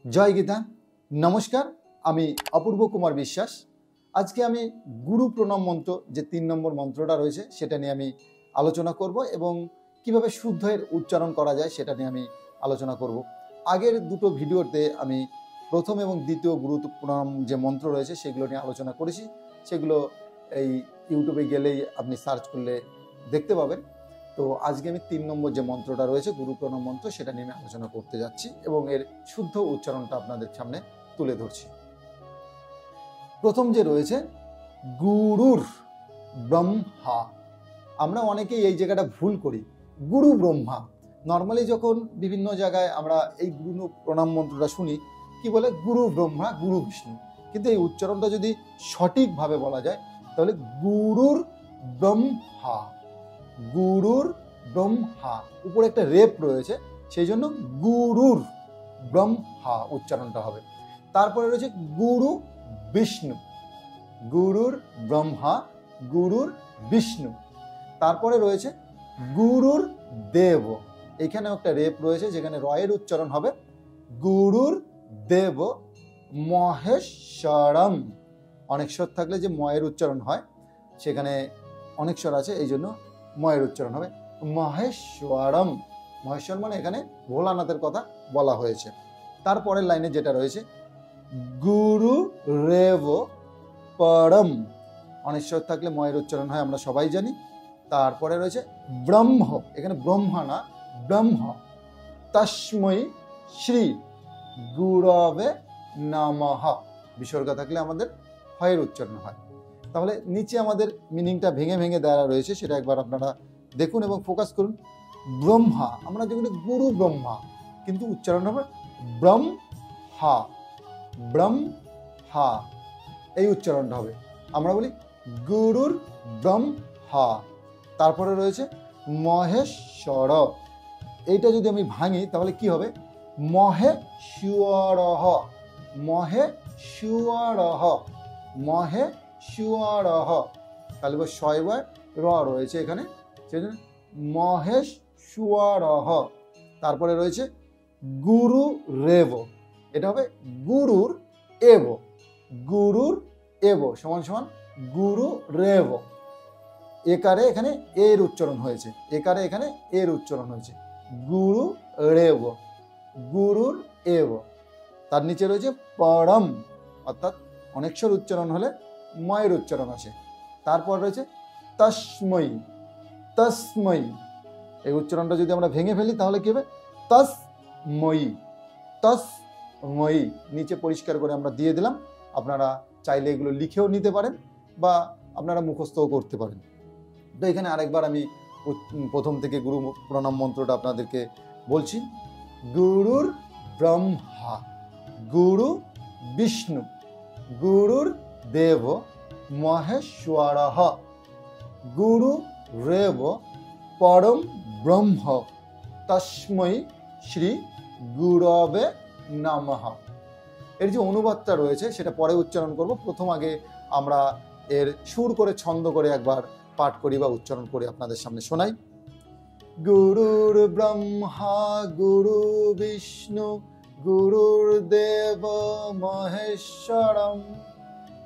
জয় গীতা। নমস্কার, আমি অপূর্ব কুমার বিশ্বাস। আজকে আমি গুরু প্রণাম মন্ত্র যে 3 নম্বর মন্ত্রটা রয়েছে সেটা নিয়ে আমি আলোচনা করব এবং কিভাবে শুদ্ধ এর উচ্চারণ করা যায় সেটা নিয়ে আমি আলোচনা করব। আগের দুটো ভিডিওতে আমি প্রথম এবং দ্বিতীয় গুরু প্রণাম যে মন্ত্র রয়েছে সেগুলো নিয়ে আলোচনা করেছি। সেগুলো এই ইউটিউবে গেলেই আপনি সার্চ করলে দেখতে পাবেন। তো আজকে আমি 3 নম্বর যে মন্ত্রটা রয়েছে গুরু প্রণাম মন্ত্র সেটা নিয়ে আমি আলোচনা করতে যাচ্ছি এবং এর শুদ্ধ উচ্চারণটা আপনাদের সামনে তুলে ধরছি। প্রথম যে রয়েছে গুরুর ব্রহ্মা। আমরা অনেকেই এই জায়গাটা ভুল করি, গুরু ব্রহ্মা। নর্মালি যখন বিভিন্ন জায়গায় আমরা এই গুরু প্রণাম মন্ত্রটা শুনি কি বলে গুরু ব্রহ্মা গুরু বিষ্ণু, কিন্তু এই উচ্চারণটা যদি সঠিকভাবে বলা যায় তাহলে গুরুর ব্রহ্মা, গুরুর ব্রহ্মা। উপরে একটা রেপ রয়েছে সেই জন্য গুরুর ব্রহ্মা উচ্চারণটা হবে। তারপরে রয়েছে গুরু বিষ্ণু, গুরুর ব্রহ্মা গুরুর বিষ্ণু। তারপরে রয়েছে গুরুর দেব, এখানে একটা রেপ রয়েছে যেখানে রয়ের উচ্চারণ হবে গুরুর দেব মহেশ্বরম। অনেক স্বর থাকলে যে ময়ের উচ্চারণ হয় সেখানে অনেক স্বর আছে, এই জন্য ময়ের উচ্চারণ হবে মহেশ্বরম। মহেশ্বর মানে এখানে ভোলানাথের কথা বলা হয়েছে। তারপরের লাইনে যেটা রয়েছে গুরু রেব পরম, অনেক স্বর থাকলে ময়ের উচ্চারণ হয়, আমরা সবাই জানি। তারপরে রয়েছে ব্রহ্ম, এখানে ব্রহ্মা না ব্রহ্ম, তস্মৈ শ্রী গুরবে নমঃ। বিসর্গ থাকলে আমাদের হয়ের উচ্চারণ হয়। তাহলে নিচে আমাদের মিনিংটা ভেঙে ভেঙে দেওয়া রয়েছে, সেটা একবার আপনারা দেখুন এবং ফোকাস করুন। ব্রহ্মা, আমরা যেগুলো গুরু ব্রহ্মা, কিন্তু উচ্চারণ হবে ব্রহ্মা, ব্রহ্মা, এই উচ্চারণটা হবে। আমরা বলি গুরুর ব্রহ্মা। তারপরে রয়েছে মহেশ্বর, এইটা যদি আমি ভাঙি তাহলে কি হবে মহেশ্বরঃ, মহেশ্বরঃ, মহেশ্বরঃ। তাহলে শয়বার র রয়েছে এখানে, সেজন্য মহেশ্বরঃ। তারপরে রয়েছে গুরু রেব, এটা হবে গুরুর এব, গুরুর এব সমান সমান গুরু রেব। একারে এখানে এর উচ্চারণ হয়েছে, একারে এখানে এর উচ্চারণ হয়েছে গুরু রেব, গুরুর এব। তার নিচে রয়েছে পরম, অর্থাৎ অনেক স্বর উচ্চারণ হলে ময়ের উচ্চারণ আছে। তারপর রয়েছে তস্মৈ, তস্মৈ, এই উচ্চারণটা যদি আমরা ভেঙে ফেলি তাহলে কি হবে তস্মৈ, তস্মৈ। নিচে পরিষ্কার করে আমরা দিয়ে দিলাম, আপনারা চাইলে এগুলো লিখেও নিতে পারেন বা আপনারা মুখস্থও করতে পারেন। তো এখানে আরেকবার আমি প্রথম থেকে গুরু প্রণাম মন্ত্রটা আপনাদেরকে বলছি। গুরুর ব্রহ্মা গুরু বিষ্ণু গুরুর দেব মহেশ্বরঃ গুরু রেব পরম ব্রহ্ম তস্মৈ শ্রী গুরবে নমঃ। এর যে অনুবাদটা রয়েছে সেটা পরে উচ্চারণ করব, প্রথম আগে আমরা এর সুর করে ছন্দ করে একবার পাঠ করি বা উচ্চারণ করে আপনাদের সামনে শোনাই। গুরুর ব্রহ্মা গুরু বিষ্ণু গুরুর দেব মহেশ্বরম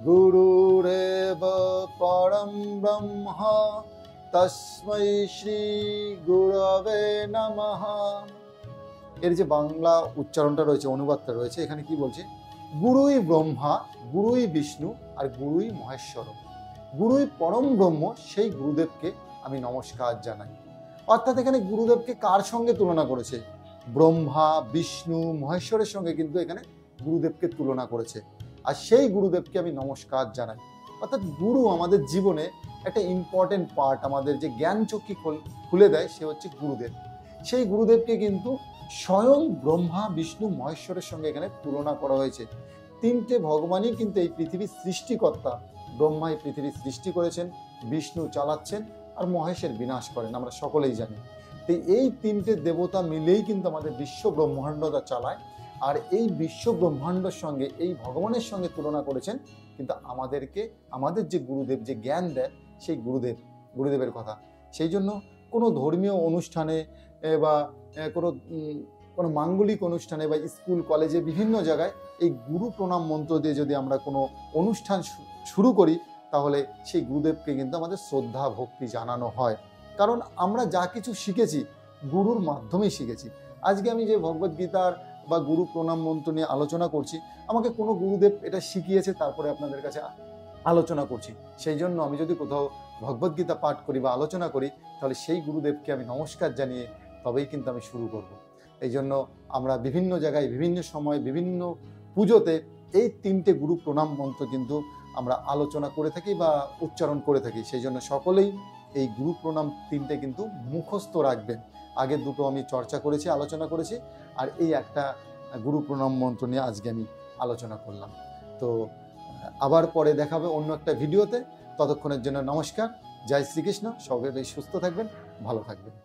গুরুরেব পরম ব্রহ্ম তস্মৈ শ্রী গুরবে নমঃ। এর যে বাংলা উচ্চারণটা রয়েছে, অনুবাদটা রয়েছে, এখানে কি বলছে গুরুই ব্রহ্মা গুরুই বিষ্ণু আর গুরুই মহেশ্বর, গুরুই পরম ব্রহ্ম, সেই গুরুদেবকে আমি নমস্কার জানাই। অর্থাৎ এখানে গুরুদেবকে কার সঙ্গে তুলনা করেছে? ব্রহ্মা বিষ্ণু মহেশ্বরের সঙ্গে কিন্তু এখানে গুরুদেবকে তুলনা করেছে, আর সেই গুরুদেবকে আমি নমস্কার জানাই। অর্থাৎ গুরু আমাদের জীবনে একটা ইম্পর্টেন্ট পার্ট, আমাদের যে জ্ঞান চক্ষু খুলে দেয় সে হচ্ছে গুরুদেব। সেই গুরুদেবকে কিন্তু স্বয়ং ব্রহ্মা বিষ্ণু মহেশ্বরের সঙ্গে এখানে তুলনা করা হয়েছে। তিনটে ভগবানই কিন্তু এই পৃথিবীর সৃষ্টিকর্তা। ব্রহ্মা এই পৃথিবীর সৃষ্টি করেছেন, বিষ্ণু চালাচ্ছেন আর মহেশের বিনাশ করেন, আমরা সকলেই জানি। তো এই তিনটে দেবতা মিলেই কিন্তু আমাদের বিশ্ব ব্রহ্মাণ্ডটা চালায়, আর এই বিশ্ব ব্রহ্মাণ্ডের সঙ্গে এই ভগবানের সঙ্গে তুলনা করেছেন কিন্তু আমাদেরকে, আমাদের যে গুরুদেব যে জ্ঞান দেয় সেই গুরুদেবের কথা। সেই জন্য কোনো ধর্মীয় অনুষ্ঠানে বা কোনো কোনো মাঙ্গলিক অনুষ্ঠানে বা স্কুল কলেজে বিভিন্ন জায়গায় এই গুরু প্রণাম মন্ত্র দিয়ে যদি আমরা কোনো অনুষ্ঠান শুরু করি, তাহলে সেই গুরুদেবকে কিন্তু আমাদের শ্রদ্ধা ভক্তি জানানো হয়। কারণ আমরা যা কিছু শিখেছি গুরুর মাধ্যমেই শিখেছি। আজকে আমি যে ভগবদ্গীতার বা গুরু প্রণাম মন্ত্র নিয়ে আলোচনা করছি, আমাকে কোনো গুরুদেব এটা শিখিয়েছে, তারপরে আপনাদের কাছে আলোচনা করছি। সেই জন্য আমি যদি কোথাও ভগবদ্গীতা পাঠ করি বা আলোচনা করি, তাহলে সেই গুরুদেবকে আমি নমস্কার জানিয়ে তবেই কিন্তু আমি শুরু করব। এই জন্য আমরা বিভিন্ন জায়গায় বিভিন্ন সময় বিভিন্ন পুজোতে এই 3টে গুরু প্রণাম মন্ত্র কিন্তু আমরা আলোচনা করে থাকি বা উচ্চারণ করে থাকি। সেই জন্য সকলেই এই গুরু প্রণাম 3টে কিন্তু মুখস্থ রাখবেন। আগের দুটো আমি চর্চা করেছি, আলোচনা করেছি, আর এই একটা গুরু প্রণাম মন্ত্র নিয়ে আজকে আমি আলোচনা করলাম। তো আবার পরে দেখা হবে অন্য একটা ভিডিওতে। ততক্ষণের জন্য নমস্কার, জয় শ্রীকৃষ্ণ। সবাই সুস্থ থাকবেন, ভালো থাকবেন।